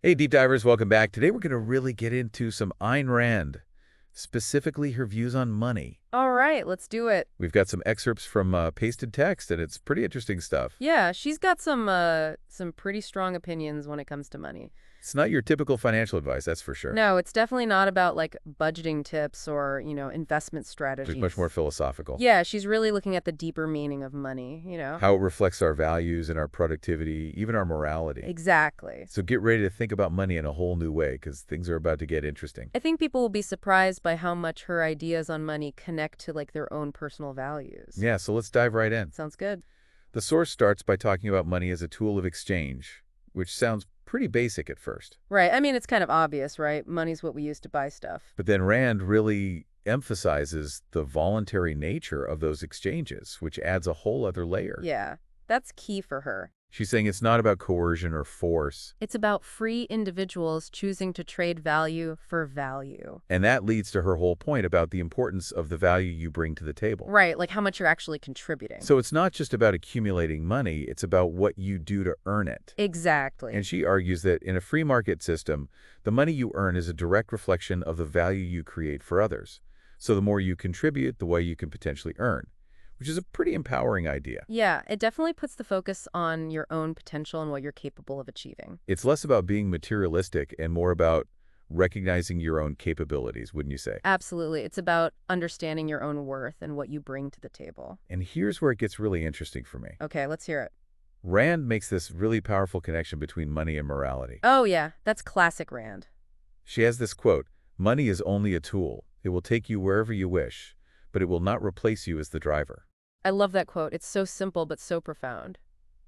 Hey, deep divers, welcome back. Today we're going to really get into some Ayn Rand, specifically her views on money. All right, let's do it. We've got some excerpts from pasted text, and it's pretty interesting stuff. Yeah, she's got some pretty strong opinions when it comes to money. It's not your typical financial advice, that's for sure. No, it's definitely not about like budgeting tips or, investment It's strategies. much more philosophical. Yeah, she's really looking at the deeper meaning of money. How it reflects our values and our productivity, even our morality. Exactly. So get ready to think about money in a whole new way, because things are about to get interesting. I think people will be surprised by how much her ideas on money connect to like their own personal values. Yeah, so let's dive right in. Sounds good. The source starts by talking about money as a tool of exchange, which sounds pretty basic at first. Right. I mean, it's kind of obvious, right? Money's what we use to buy stuff. But then Rand really emphasizes the voluntary nature of those exchanges, which adds a whole other layer. Yeah, that's key for her. She's saying it's not about coercion or force. It's about free individuals choosing to trade value for value. And that leads to her whole point about the importance of the value you bring to the table. Right, like how much you're actually contributing. So it's not just about accumulating money, it's about what you do to earn it. Exactly. And she argues that in a free market system, the money you earn is a direct reflection of the value you create for others. So the more you contribute, the way you can potentially earn, which is a pretty empowering idea. Yeah, it definitely puts the focus on your own potential and what you're capable of achieving. It's less about being materialistic and more about recognizing your own capabilities, wouldn't you say? Absolutely. It's about understanding your own worth and what you bring to the table. And here's where it gets really interesting for me. Okay, let's hear it. Rand makes this really powerful connection between money and morality. Oh, yeah, that's classic Rand. She has this quote, "Money is only a tool. It will take you wherever you wish, but it will not replace you as the driver." I love that quote. It's so simple but so profound.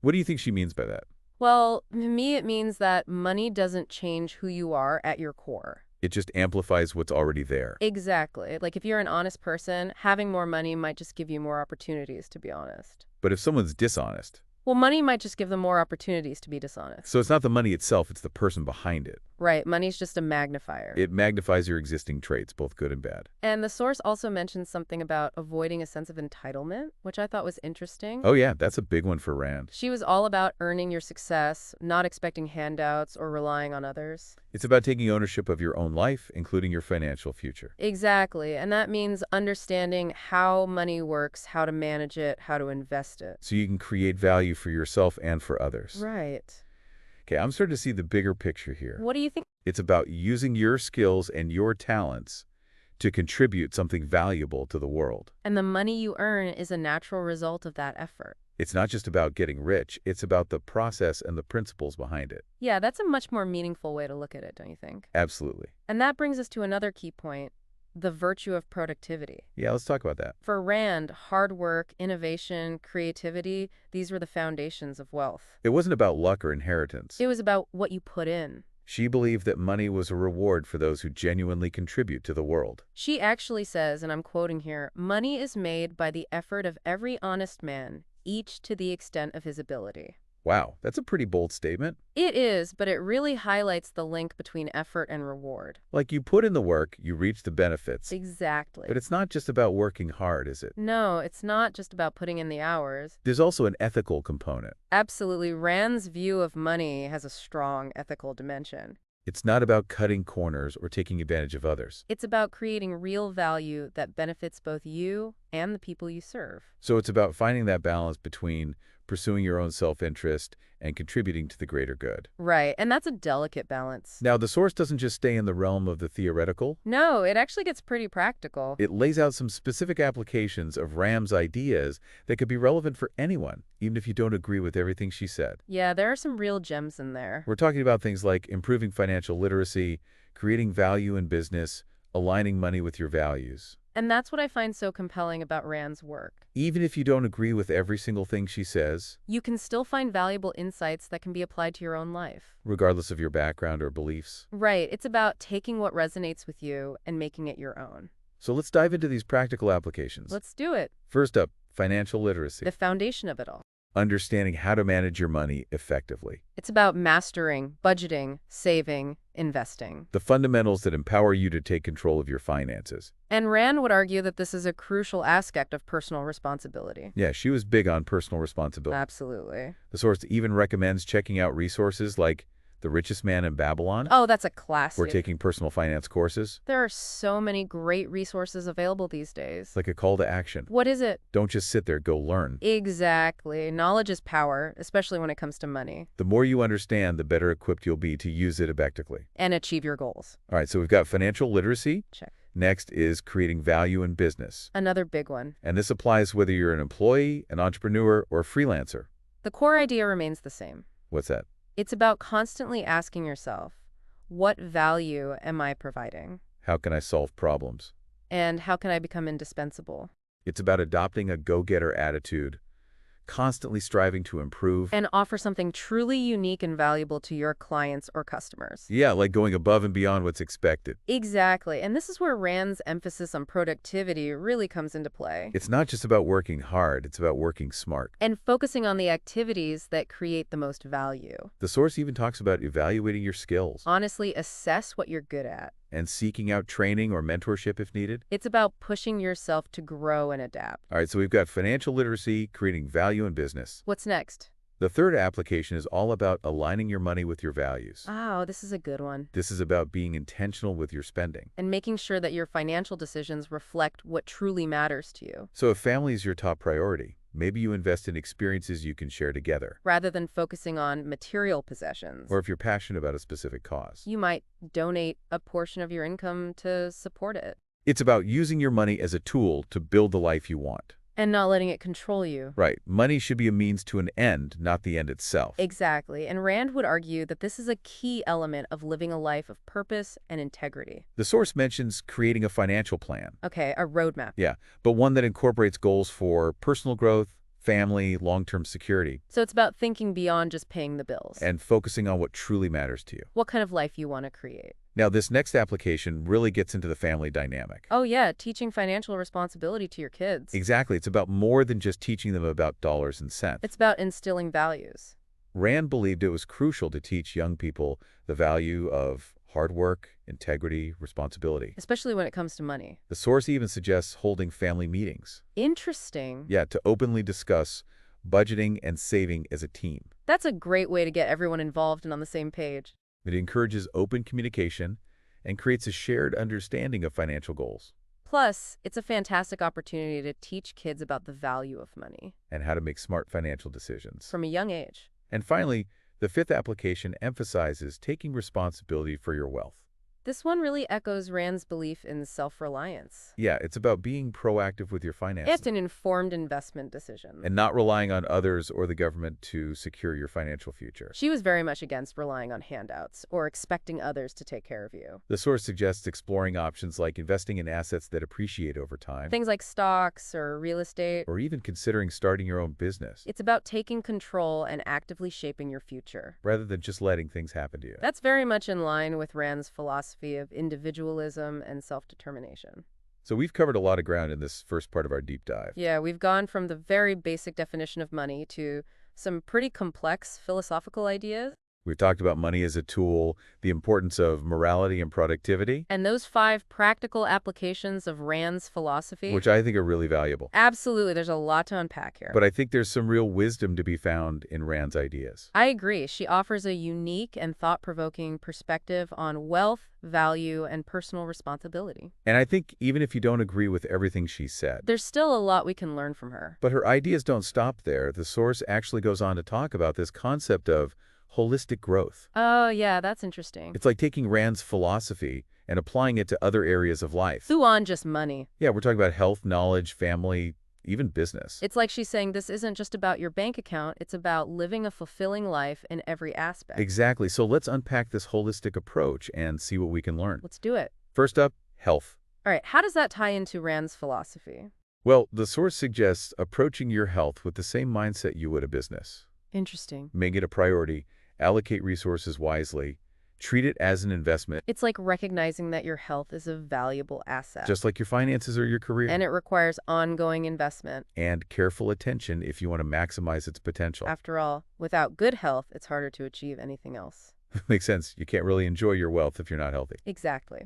What do you think she means by that? Well, to me, it means that money doesn't change who you are at your core. It just amplifies what's already there. Exactly. Like if you're an honest person, having more money might just give you more opportunities, to be honest. But if someone's dishonest, Well, money might just give them more opportunities to be dishonest. so it's not the money itself, it's the person behind it. Right, money's just a magnifier. It magnifies your existing traits, both good and bad. And the source also mentions something about avoiding a sense of entitlement, which I thought was interesting. Oh yeah, that's a big one for Rand. She was all about earning your success, not expecting handouts or relying on others. It's about taking ownership of your own life, including your financial future. Exactly, and that means understanding how money works, how to manage it, how to invest it. So you can create value for yourself and for others. Right. Okay, I'm starting to see the bigger picture here. What do you think? It's about using your skills and your talents to contribute something valuable to the world. And the money you earn is a natural result of that effort. It's not just about getting rich, it's about the process and the principles behind it. Yeah, that's a much more meaningful way to look at it, don't you think? Absolutely. And that brings us to another key point, the virtue of productivity. Yeah, let's talk about that. For Rand, hard work, innovation, creativity, these were the foundations of wealth. It wasn't about luck or inheritance. It was about what you put in. She believed that money was a reward for those who genuinely contribute to the world. She actually says, and I'm quoting here, "Money is made by the effort of every honest man, each to the extent of his ability." Wow, that's a pretty bold statement. It is, but it really highlights the link between effort and reward. Like you put in the work, you reach the benefits. Exactly. But it's not just about working hard, is it? No, it's not just about putting in the hours. There's also an ethical component. Absolutely, Rand's view of money has a strong ethical dimension. It's not about cutting corners or taking advantage of others. It's about creating real value that benefits both you and the people you serve. So it's about finding that balance between pursuing your own self-interest and contributing to the greater good. Right, and that's a delicate balance. Now, the source doesn't just stay in the realm of the theoretical. No, it actually gets pretty practical. It lays out some specific applications of Rand's ideas that could be relevant for anyone, even if you don't agree with everything she said. Yeah, there are some real gems in there. We're talking about things like improving financial literacy, creating value in business, aligning money with your values. And that's what I find so compelling about Rand's work. Even if you don't agree with every single thing she says, You can still find valuable insights that can be applied to your own life. regardless of your background or beliefs. Right, it's about taking what resonates with you and making it your own. So let's dive into these practical applications. Let's do it. First up, financial literacy. The foundation of it all. Understanding how to manage your money effectively. It's about mastering, budgeting, saving, investing. The fundamentals that empower you to take control of your finances. And Rand would argue that this is a crucial aspect of personal responsibility. Yeah, she was big on personal responsibility. Absolutely. The source even recommends checking out resources like The Richest Man in Babylon, Oh, that's a or classic. taking personal finance courses. There are so many great resources available these days. It's like a call to action. What is it? Don't just sit there, go learn. Exactly. Knowledge is power, especially when it comes to money. The more you understand, the better equipped you'll be to use it effectively. And achieve your goals. All right, so we've got financial literacy. Check. Next is creating value in business. Another big one. And this applies whether you're an employee, an entrepreneur, or a freelancer. The core idea remains the same. What's that? It's about constantly asking yourself, what value am I providing? How can I solve problems? And how can I become indispensable? It's about adopting a go-getter attitude, constantly striving to improve. And offer something truly unique and valuable to your clients or customers. Yeah, like going above and beyond what's expected. Exactly. And this is where Rand's emphasis on productivity really comes into play. It's not just about working hard, it's about working smart. And focusing on the activities that create the most value. The source even talks about evaluating your skills Honestly, assess what you're good at. and seeking out training or mentorship if needed. It's about pushing yourself to grow and adapt. All right, so we've got financial literacy, creating value in business. What's next? The third application is all about aligning your money with your values. Oh, this is a good one. This is about being intentional with your spending. And making sure that your financial decisions reflect what truly matters to you, So if family is your top priority, maybe you invest in experiences you can share together. rather than focusing on material possessions. Or if you're passionate about a specific cause. You might donate a portion of your income to support it. It's about using your money as a tool to build the life you want. And not letting it control you. Right. Money should be a means to an end, not the end itself. Exactly. And Rand would argue that this is a key element of living a life of purpose and integrity. The source mentions creating a financial plan. Okay, a roadmap. Yeah, but one that incorporates goals for personal growth, family, long-term security, So it's about thinking beyond just paying the bills. and focusing on what truly matters to you. What kind of life you want to create. Now, this next application really gets into the family dynamic. Oh yeah, teaching financial responsibility to your kids. Exactly. It's about more than just teaching them about dollars and cents. It's about instilling values. Rand believed it was crucial to teach young people the value of hard work, integrity, responsibility. Especially when it comes to money. The source even suggests holding family meetings. Interesting. Yeah, to openly discuss budgeting and saving as a team. That's a great way to get everyone involved and on the same page. It encourages open communication and creates a shared understanding of financial goals Plus, it's a fantastic opportunity to teach kids about the value of money and how to make smart financial decisions. from a young age. And finally, the fifth application emphasizes taking responsibility for your wealth. This one really echoes Rand's belief in self-reliance. Yeah, it's about being proactive with your finances It's an informed investment decision. and not relying on others or the government to secure your financial future. She was very much against relying on handouts or expecting others to take care of you. The source suggests exploring options like investing in assets that appreciate over time, Things like stocks or real estate. or even considering starting your own business, It's about taking control and actively shaping your future. rather than just letting things happen to you. That's very much in line with Rand's philosophy of individualism and self-determination. So we've covered a lot of ground in this first part of our deep dive. Yeah, we've gone from the very basic definition of money to some pretty complex philosophical ideas. We've talked about money as a tool, the importance of morality and productivity, And those 5 practical applications of Rand's philosophy. which I think are really valuable. Absolutely, there's a lot to unpack here. But I think there's some real wisdom to be found in Rand's ideas. I agree. She offers a unique and thought-provoking perspective on wealth, value, and personal responsibility. And I think even if you don't agree with everything she said, There's still a lot we can learn from her. but her ideas don't stop there. The source actually goes on to talk about this concept of holistic growth. Oh, yeah, that's interesting. It's like taking Rand's philosophy and applying it to other areas of life. Beyond just money. Yeah, we're talking about health, knowledge, family, even business. It's like she's saying this isn't just about your bank account, it's about living a fulfilling life in every aspect. Exactly. So let's unpack this holistic approach and see what we can learn. Let's do it. First up, health. All right, how does that tie into Rand's philosophy? Well, the source suggests approaching your health with the same mindset you would a business. Interesting. Make it a priority, allocate resources wisely, treat it as an investment, It's like recognizing that your health is a valuable asset. just like your finances or your career. And it requires ongoing investment. And careful attention if you want to maximize its potential. After all, without good health, it's harder to achieve anything else. Makes sense. You can't really enjoy your wealth if you're not healthy. Exactly.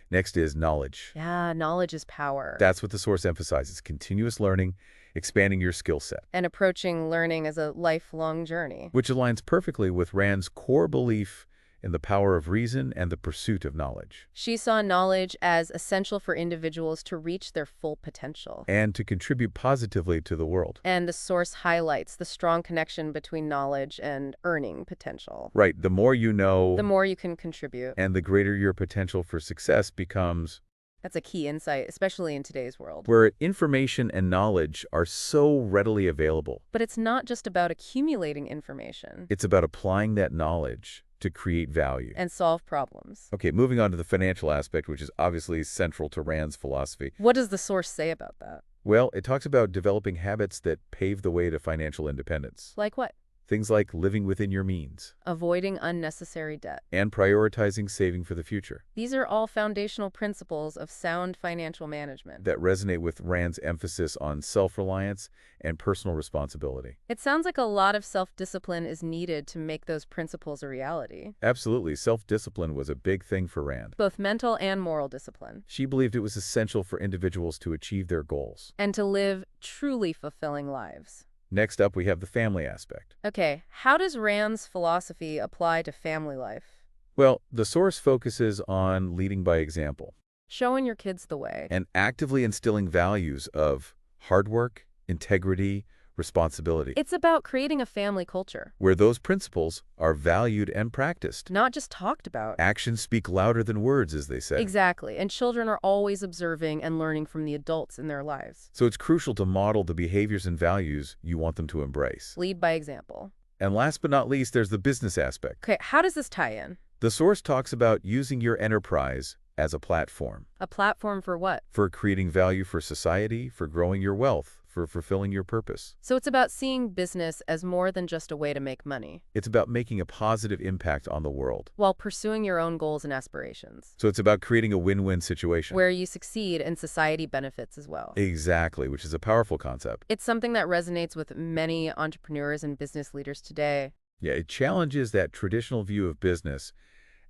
Next is knowledge. Yeah, knowledge is power. That's what the source emphasizes, continuous learning, expanding your skill set, And approaching learning as a lifelong journey. which aligns perfectly with Rand's core belief in the power of reason and the pursuit of knowledge, She saw knowledge as essential for individuals to reach their full potential. and to contribute positively to the world. And the source highlights the strong connection between knowledge and earning potential. Right, the more you The know more you can contribute. and the greater your potential for success becomes, That's a key insight, especially in today's world. where information and knowledge are so readily available. But it's not just about accumulating information It's about applying that knowledge to create value. and solve problems. Okay, moving on to the financial aspect, which is obviously central to Rand's philosophy. What does the source say about that? Well, it talks about developing habits that pave the way to financial independence. Like what? Things like living within your means Avoiding unnecessary debt. and prioritizing saving for the future These are all foundational principles of sound financial management. that resonate with Rand's emphasis on self-reliance and personal responsibility. It sounds like a lot of self-discipline is needed to make those principles a reality. Absolutely, self-discipline was a big thing for Rand. Both mental and moral discipline. She believed it was essential for individuals to achieve their goals. And to live truly fulfilling lives. Next up, we have the family aspect. Okay, how does Rand's philosophy apply to family life? Well, the source focuses on leading by example Showing your kids the way. and actively instilling values of hard work, integrity, responsibility, It's about creating a family culture. where those principles are valued and practiced. Not just talked about. Actions speak louder than words, as they say. Exactly, and children are always observing and learning from the adults in their lives. So it's crucial to model the behaviors and values you want them to embrace. Lead by example. And last but not least, there's the business aspect. Okay, how does this tie in? The source talks about using your enterprise as a platform A platform for what? for creating value for society, for growing your wealth, for fulfilling your purpose. So it's about seeing business as more than just a way to make money, It's about making a positive impact on the world. while pursuing your own goals and aspirations, So it's about creating a win-win situation. where you succeed and society benefits as well. Exactly, which is a powerful concept. It's something that resonates with many entrepreneurs and business leaders today. Yeah, it challenges that traditional view of business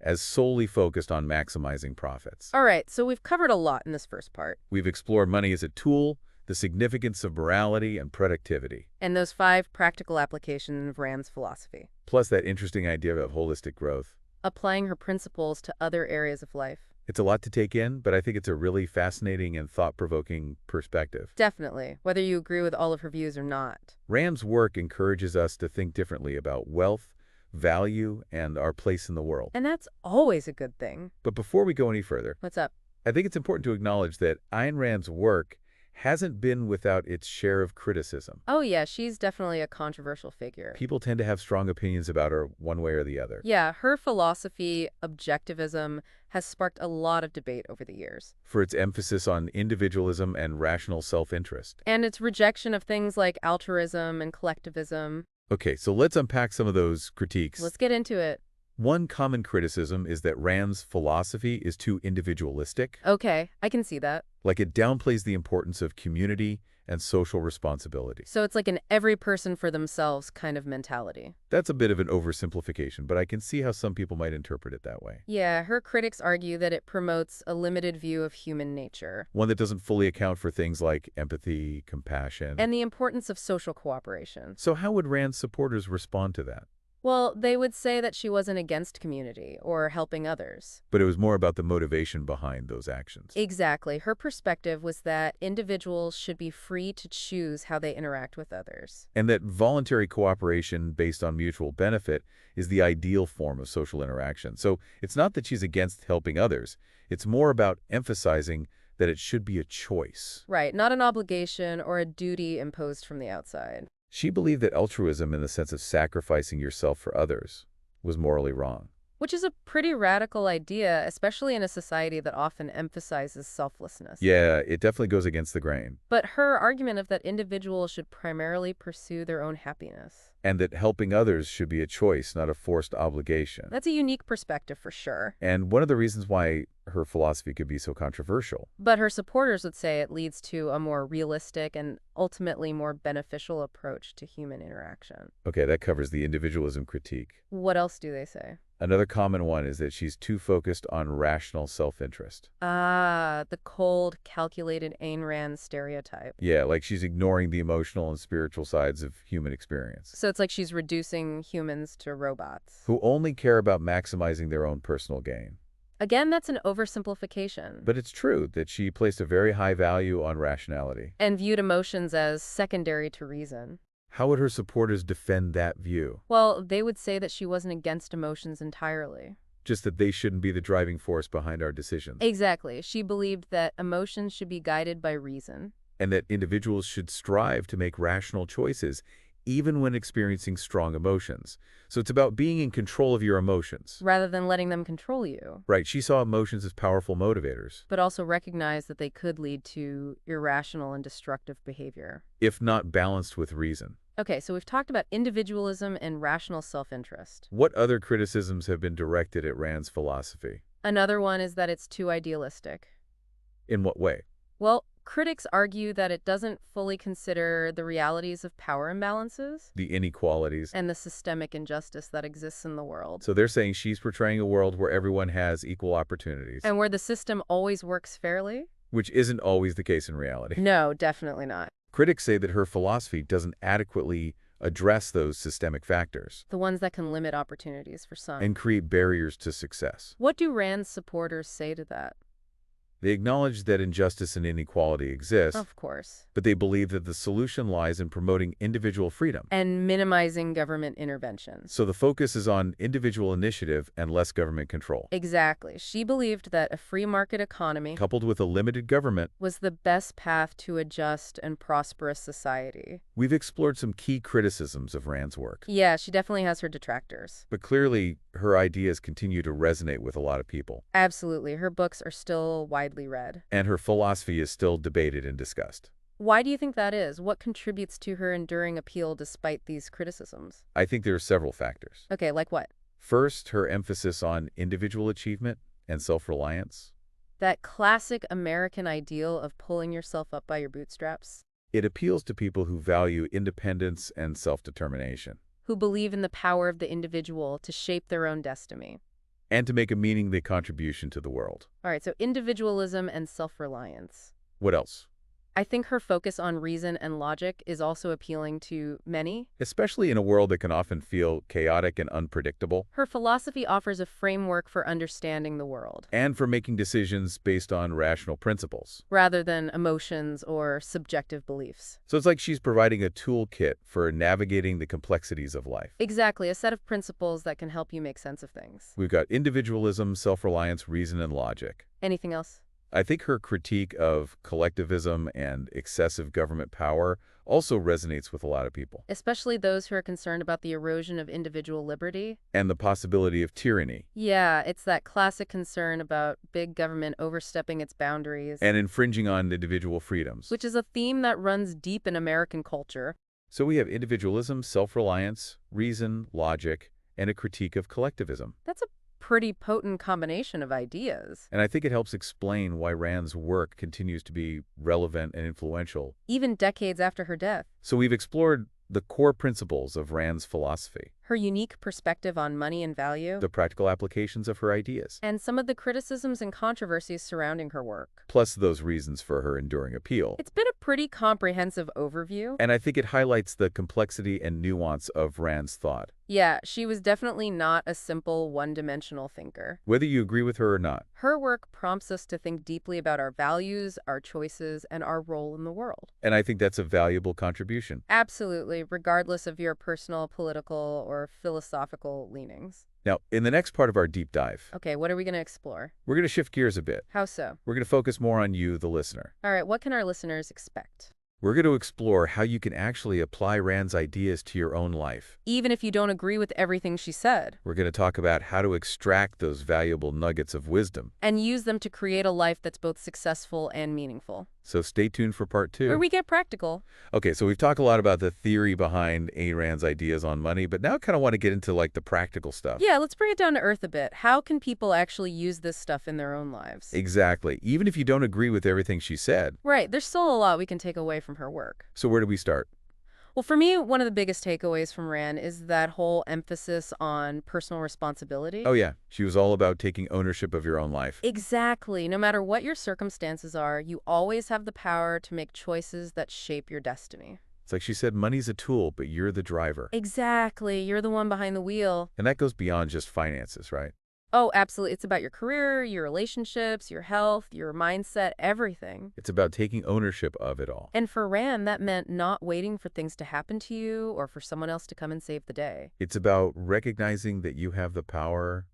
as solely focused on maximizing profits. All right, so we've covered a lot in this first part. We've explored money as a tool, the significance of morality and productivity, And those 5 practical applications of Rand's philosophy. plus that interesting idea of holistic growth. Applying her principles to other areas of life. It's a lot to take in, but I think it's a really fascinating and thought-provoking perspective. Definitely, whether you agree with all of her views or not. Rand's work encourages us to think differently about wealth, value, and our place in the world. And that's always a good thing. But before we go any further, What's up? I think it's important to acknowledge that Ayn Rand's work hasn't been without its share of criticism. Oh yeah, she's definitely a controversial figure. People tend to have strong opinions about her one way or the other. Yeah, her philosophy, objectivism, has sparked a lot of debate over the years. For its emphasis on individualism and rational self-interest. And its rejection of things like altruism and collectivism. Okay, so let's unpack some of those critiques. Let's get into it. One common criticism is that Rand's philosophy is too individualistic. Okay, I can see that. Like it downplays the importance of community and social responsibility. So it's like an every person for themselves kind of mentality. That's a bit of an oversimplification, but I can see how some people might interpret it that way. Yeah, her critics argue that it promotes a limited view of human nature. One that doesn't fully account for things like empathy, compassion. And the importance of social cooperation. So how would Rand's supporters respond to that? Well, they would say that she wasn't against community or helping others. But it was more about the motivation behind those actions. Exactly. Her perspective was that individuals should be free to choose how they interact with others. And that voluntary cooperation based on mutual benefit is the ideal form of social interaction. So it's not that she's against helping others. It's more about emphasizing that it should be a choice. Right, not an obligation or a duty imposed from the outside. She believed that altruism, in the sense of sacrificing yourself for others, was morally wrong. Which is a pretty radical idea, especially in a society that often emphasizes selflessness. Yeah, it definitely goes against the grain. But her argument of that individuals should primarily pursue their own happiness. And that helping others should be a choice, not a forced obligation. That's a unique perspective for sure. And one of the reasons why her philosophy could be so controversial. But her supporters would say it leads to a more realistic and ultimately more beneficial approach to human interaction. Okay, that covers the individualism critique. What else do they say? Another common one is that she's too focused on rational self-interest. Ah, the cold, calculated Ayn Rand stereotype. Yeah, like she's ignoring the emotional and spiritual sides of human experience, So it's like she's reducing humans to robots. who only care about maximizing their own personal gain. Again, that's an oversimplification. But it's true that she placed a very high value on rationality. And viewed emotions as secondary to reason. How would her supporters defend that view? Well, they would say that she wasn't against emotions entirely. Just that they shouldn't be the driving force behind our decisions. Exactly. She believed that emotions should be guided by reason. And that individuals should strive to make rational choices, even when experiencing strong emotions. So it's about being in control of your emotions. Rather than letting them control you. Right, she saw emotions as powerful motivators, But also recognized that they could lead to irrational and destructive behavior. if not balanced with reason. Okay, so we've talked about individualism and rational self-interest. What other criticisms have been directed at Rand's philosophy? Another one is that it's too idealistic. In what way? Well, critics argue that it doesn't fully consider the realities of power imbalances The inequalities. and the systemic injustice that exists in the world, So they're saying she's portraying a world where everyone has equal opportunities, and where the system always works fairly. which isn't always the case in reality. No, definitely not. Critics say that her philosophy doesn't adequately address those systemic factors The ones that can limit opportunities for some. and create barriers to success. What do Rand's supporters say to that? They acknowledge that injustice and inequality exist, Of course. but they believe that the solution lies in promoting individual freedom. And minimizing government interventions. So the focus is on individual initiative and less government control, Exactly. She believed that a free market economy coupled with a limited government. was the best path to a just and prosperous society. We've explored some key criticisms of Rand's work, Yeah, she definitely has her detractors. but clearly her ideas continue to resonate with a lot of people, Absolutely. Her books are still widely read. and her philosophy is still debated and discussed. Why do you think that is? What contributes to her enduring appeal despite these criticisms? I think there are several factors. Okay, like what? First, her emphasis on individual achievement and self-reliance. That classic American ideal of pulling yourself up by your bootstraps? It appeals to people who value independence and self-determination, Who believe in the power of the individual to shape their own destiny. and to make a meaningful contribution to the world. All right, so individualism and self-reliance. What else? I think her focus on reason and logic is also appealing to many. Especially in a world that can often feel chaotic and unpredictable, Her philosophy offers a framework for understanding the world, and for making decisions based on rational principles. rather than emotions or subjective beliefs. So it's like she's providing a toolkit for navigating the complexities of life. Exactly, a set of principles that can help you make sense of things. We've got individualism, self-reliance, reason, and logic. Anything else? I think her critique of collectivism and excessive government power also resonates with a lot of people, Especially those who are concerned about the erosion of individual liberty. and the possibility of tyranny Yeah, it's that classic concern about big government overstepping its boundaries, and infringing on individual freedoms. which is a theme that runs deep in American culture. So we have individualism, self-reliance, reason, logic, and a critique of collectivism. That's a pretty potent combination of ideas. And I think it helps explain why Rand's work continues to be relevant and influential. Even decades after her death. So we've explored the core principles of Rand's philosophy, Her unique perspective on money and value, the practical applications of her ideas, and some of the criticisms and controversies surrounding her work. plus those reasons for her enduring appeal. It's been a pretty comprehensive overview. And I think it highlights the complexity and nuance of Rand's thought, Yeah, she was definitely not a simple one-dimensional thinker. whether you agree with her or not. Her work prompts us to think deeply about our values, our choices, and our role in the world. And I think that's a valuable contribution. Absolutely, regardless of your personal, political, or philosophical leanings. Now, in the next part of our deep dive, Okay, what are we going to explore? we're going to shift gears a bit. How so? We're going to focus more on you, the listener. All right, what can our listeners expect? We're going to explore how you can actually apply Rand's ideas to your own life. Even if you don't agree with everything she said. We're going to talk about how to extract those valuable nuggets of wisdom. And use them to create a life that's both successful and meaningful. So stay tuned for part 2. Where we get practical. Okay, so we've talked a lot about the theory behind Ayn Rand's ideas on money, but now I kind of want to get into like the practical stuff. Yeah, let's bring it down to earth a bit. How can people actually use this stuff in their own lives? Exactly. Even if you don't agree with everything she said. Right, there's still a lot we can take away from her work. So where do we start? Well, for me, one of the biggest takeaways from Rand is that whole emphasis on personal responsibility. Oh yeah, she was all about taking ownership of your own life. Exactly. No matter what your circumstances are, you always have the power to make choices that shape your destiny. It's like she said, money's a tool, but you're the driver. Exactly. You're the one behind the wheel. And that goes beyond just finances, right? Oh, absolutely. It's about your career, your relationships, your health, your mindset, everything. It's about taking ownership of it all. And for Rand, that meant not waiting for things to happen to you or for someone else to come and save the day. It's about recognizing that you have the power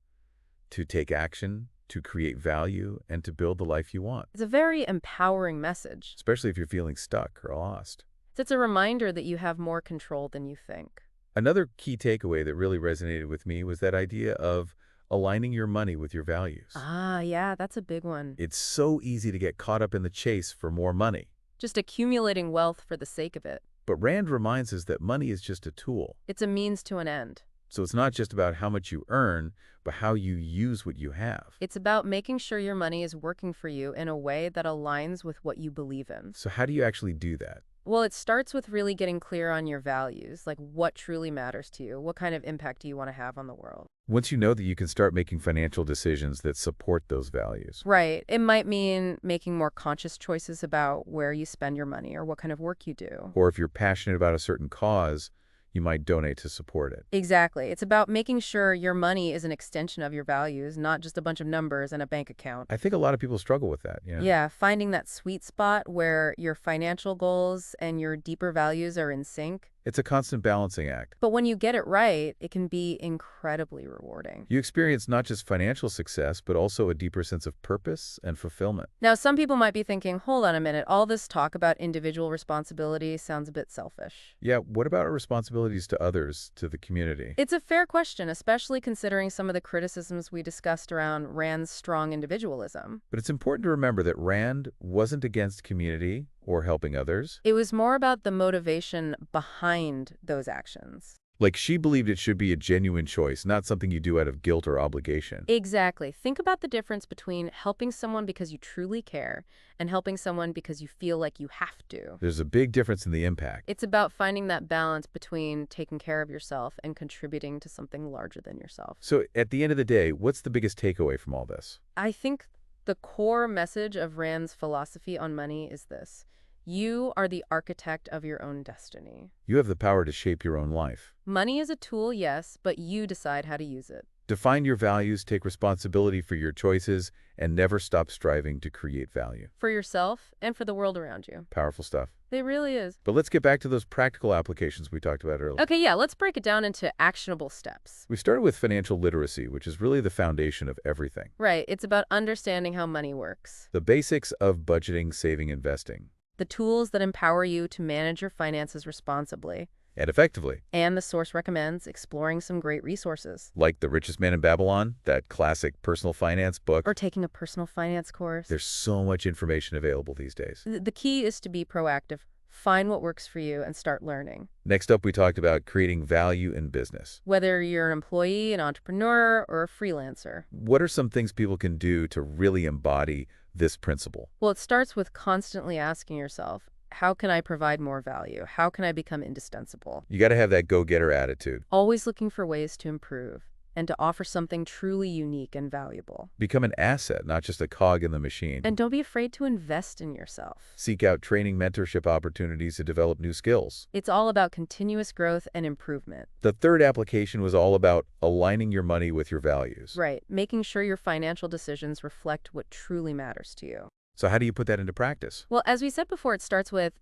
to take action, to create value, and to build the life you want, It's a very empowering message. especially if you're feeling stuck or lost. It's a reminder that you have more control than you think. Another key takeaway that really resonated with me was that idea of aligning your money with your values. Ah, yeah, that's a big one. It's so easy to get caught up in the chase for more money. Just accumulating wealth for the sake of it. But Rand reminds us that money is just a tool. It's a means to an end. So it's not just about how much you earn, but how you use what you have. It's about making sure your money is working for you in a way that aligns with what you believe in. So how do you actually do that? Well, it starts with really getting clear on your values, like what truly matters to you, what kind of impact do you want to have on the world. Once you know that, you can start making financial decisions that support those values. Right. It might mean making more conscious choices about where you spend your money or what kind of work you do. Or if you're passionate about a certain cause, you might donate to support it. Exactly. It's about making sure your money is an extension of your values, not just a bunch of numbers and a bank account. I think a lot of people struggle with that. Yeah, finding that sweet spot where your financial goals and your deeper values are in sync. It's a constant balancing act. But when you get it right, it can be incredibly rewarding. You experience not just financial success, but also a deeper sense of purpose and fulfillment. Now, some people might be thinking, hold on a minute, all this talk about individual responsibility sounds a bit selfish. Yeah, what about our responsibilities to others, to the community? It's a fair question, especially considering some of the criticisms we discussed around Rand's strong individualism. But it's important to remember that Rand wasn't against community or helping others. It was more about the motivation behind those actions. Like, she believed it should be a genuine choice, not something you do out of guilt or obligation. Exactly. Think about the difference between helping someone because you truly care and helping someone because you feel like you have to. There's a big difference in the impact. It's about finding that balance between taking care of yourself and contributing to something larger than yourself. So at the end of the day, what's the biggest takeaway from all this? I think the core message of Rand's philosophy on money is this. You are the architect of your own destiny. You have the power to shape your own life. Money is a tool, yes, but you decide how to use it. Define your values, take responsibility for your choices, and never stop striving to create value. For yourself and for the world around you. Powerful stuff. It really is. But let's get back to those practical applications we talked about earlier. Okay, yeah, let's break it down into actionable steps. We started with financial literacy, which is really the foundation of everything. Right, it's about understanding how money works. The basics of budgeting, saving, investing. The tools that empower you to manage your finances responsibly. And effectively. And the source recommends exploring some great resources. Like The Richest Man in Babylon, that classic personal finance book. Or taking a personal finance course. There's so much information available these days. The key is to be proactive. Find what works for you and start learning. Next up, we talked about creating value in business. Whether you're an employee, an entrepreneur, or a freelancer. What are some things people can do to really embody this principle? Well, it starts with constantly asking yourself, how can I provide more value? How can I become indispensable? You got to have that go-getter attitude. Always looking for ways to improve and to offer something truly unique and valuable. Become an asset, not just a cog in the machine. And don't be afraid to invest in yourself. Seek out training, mentorship opportunities to develop new skills. It's all about continuous growth and improvement. The third application was all about aligning your money with your values. Right, making sure your financial decisions reflect what truly matters to you. So how do you put that into practice? Well, as we said before, it starts with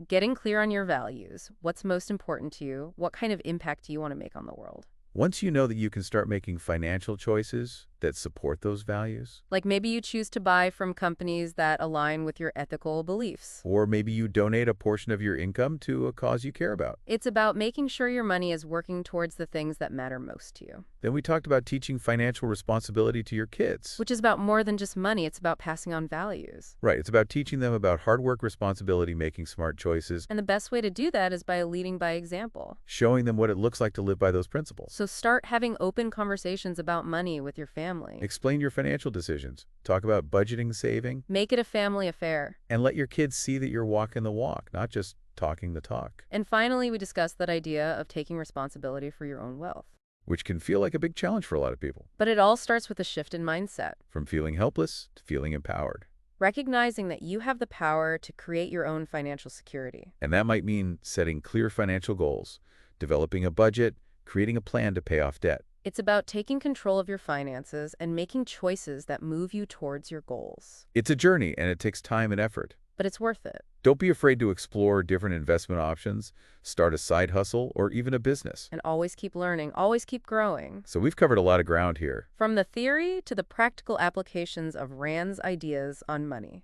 getting clear on your values. What's most important to you? What kind of impact do you want to make on the world? Once you know that you can start making financial choices that support those values. Like maybe you choose to buy from companies that align with your ethical beliefs. Or maybe you donate a portion of your income to a cause you care about. It's about making sure your money is working towards the things that matter most to you. Then we talked about teaching financial responsibility to your kids. Which is about more than just money. It's about passing on values. Right. It's about teaching them about hard work, responsibility, making smart choices. And the best way to do that is by leading by example. Showing them what it looks like to live by those principles. So start having open conversations about money with your family. Explain your financial decisions. Talk about budgeting, saving. Make it a family affair. And let your kids see that you're walking the walk, not just talking the talk, And finally, we discussed that idea of taking responsibility for your own wealth. which can feel like a big challenge for a lot of people, But it all starts with a shift in mindset, from feeling helpless to feeling empowered. recognizing that you have the power to create your own financial security. And that might mean setting clear financial goals, developing a budget, creating a plan to pay off debt. It's about taking control of your finances and making choices that move you towards your goals. It's a journey, and it takes time and effort. But it's worth it. Don't be afraid to explore different investment options, start a side hustle, or even a business. And always keep learning, always keep growing. So we've covered a lot of ground here. From the theory to the practical applications of Rand's ideas on money.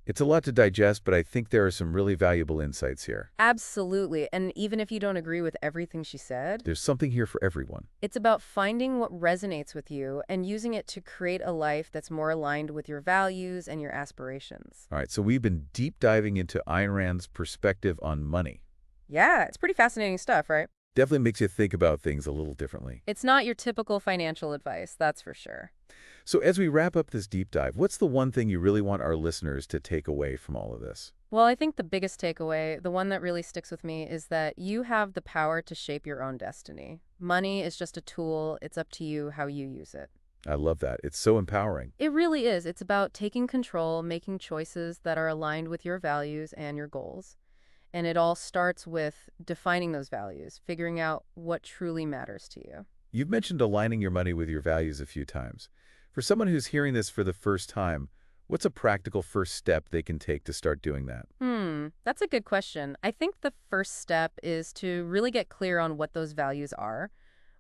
It's a lot to digest, but I think there are some really valuable insights here. Absolutely. And even if you don't agree with everything she said, There's something here for everyone. it's about finding what resonates with you and using it to create a life that's more aligned with your values and your aspirations. All right, so we've been deep diving into Ayn Rand's perspective on money. Yeah, it's pretty fascinating stuff, right? Definitely makes you think about things a little differently. It's not your typical financial advice, that's for sure. So as we wrap up this deep dive, what's the one thing you really want our listeners to take away from all of this? Well, I think the biggest takeaway, the one that really sticks with me, is that you have the power to shape your own destiny. Money is just a tool. It's up to you how you use it. I love that. It's so empowering. It really is. It's about taking control, making choices that are aligned with your values and your goals. And it all starts with defining those values, figuring out what truly matters to you. You've mentioned aligning your money with your values a few times. For someone who's hearing this for the first time, what's a practical first step they can take to start doing that? That's a good question. I think the first step is to really get clear on what those values are.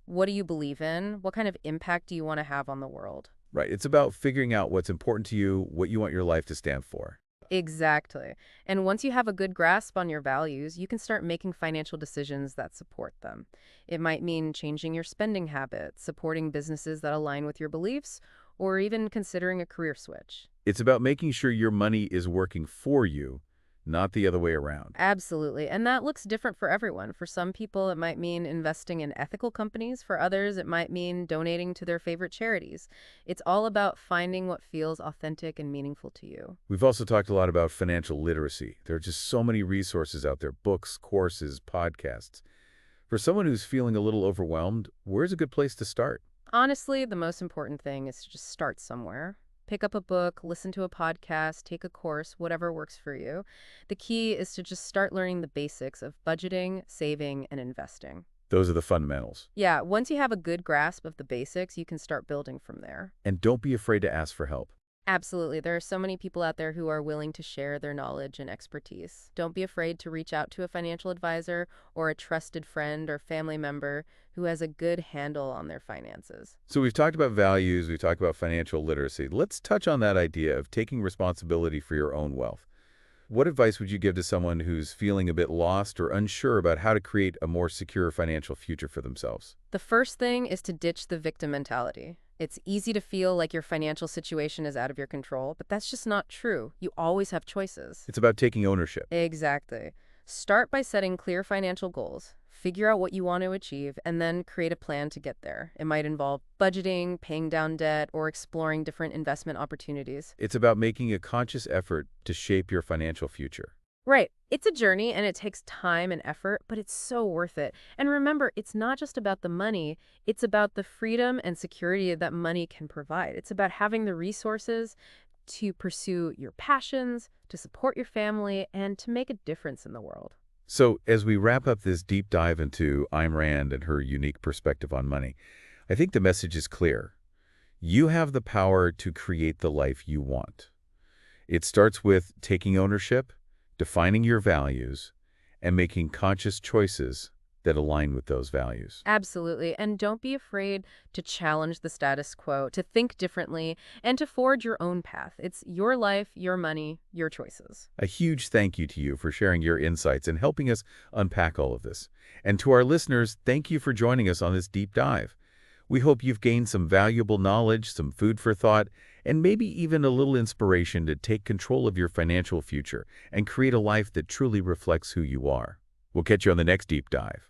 What do you believe in? What kind of impact do you want to have on the world? Right. It's about figuring out what's important to you, what you want your life to stand for. Exactly. And once you have a good grasp on your values, you can start making financial decisions that support them. It might mean changing your spending habits, supporting businesses that align with your beliefs, or even considering a career switch. It's about making sure your money is working for you, not the other way around. Absolutely. And that looks different for everyone. For some people, it might mean investing in ethical companies. For others, it might mean donating to their favorite charities. It's all about finding what feels authentic and meaningful to you. We've also talked a lot about financial literacy. There are just so many resources out there, books, courses, podcasts. For someone who's feeling a little overwhelmed, where's a good place to start? Honestly, the most important thing is to just start somewhere. Pick up a book, listen to a podcast, take a course, whatever works for you. The key is to just start learning the basics of budgeting, saving, and investing. Those are the fundamentals. Yeah, once you have a good grasp of the basics, you can start building from there. And don't be afraid to ask for help. Absolutely. There are so many people out there who are willing to share their knowledge and expertise. Don't be afraid to reach out to a financial advisor or a trusted friend or family member who has a good handle on their finances. So we've talked about values, we've talked about financial literacy. Let's touch on that idea of taking responsibility for your own wealth. What advice would you give to someone who's feeling a bit lost or unsure about how to create a more secure financial future for themselves? The first thing is to ditch the victim mentality. It's easy to feel like your financial situation is out of your control, but that's just not true. You always have choices. It's about taking ownership. Exactly. Start by setting clear financial goals. Figure out what you want to achieve, and then create a plan to get there. It might involve budgeting, paying down debt, or exploring different investment opportunities. It's about making a conscious effort to shape your financial future. Right. It's a journey, and it takes time and effort, but it's so worth it. And remember, it's not just about the money. It's about the freedom and security that money can provide. It's about having the resources to pursue your passions, to support your family, and to make a difference in the world. So as we wrap up this deep dive into Ayn Rand and her unique perspective on money, I think the message is clear. You have the power to create the life you want. It starts with taking ownership, defining your values, and making conscious choices that align with those values. Absolutely. And don't be afraid to challenge the status quo, to think differently, and to forge your own path. It's your life, your money, your choices. A huge thank you to you for sharing your insights and helping us unpack all of this. And to our listeners, thank you for joining us on this deep dive. We hope you've gained some valuable knowledge, some food for thought, and maybe even a little inspiration to take control of your financial future and create a life that truly reflects who you are. We'll catch you on the next deep dive.